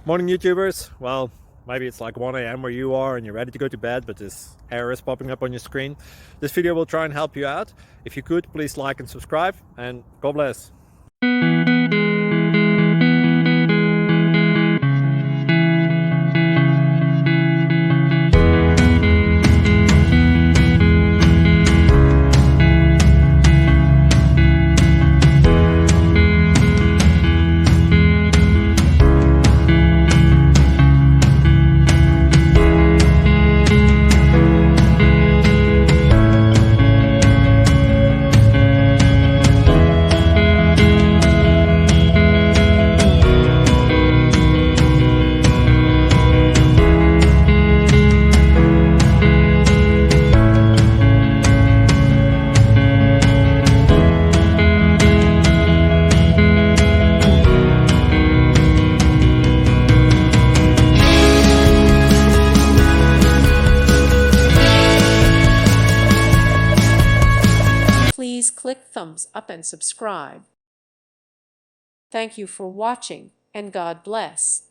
Morning YouTubers. Well, maybe it's like 1 a.m. where you are and you're ready to go to bed, but this error is popping up on your screen. This video will try and help you out. If you could, please like and subscribe, and God bless. Please click thumbs up and subscribe. Thank you for watching, and God bless.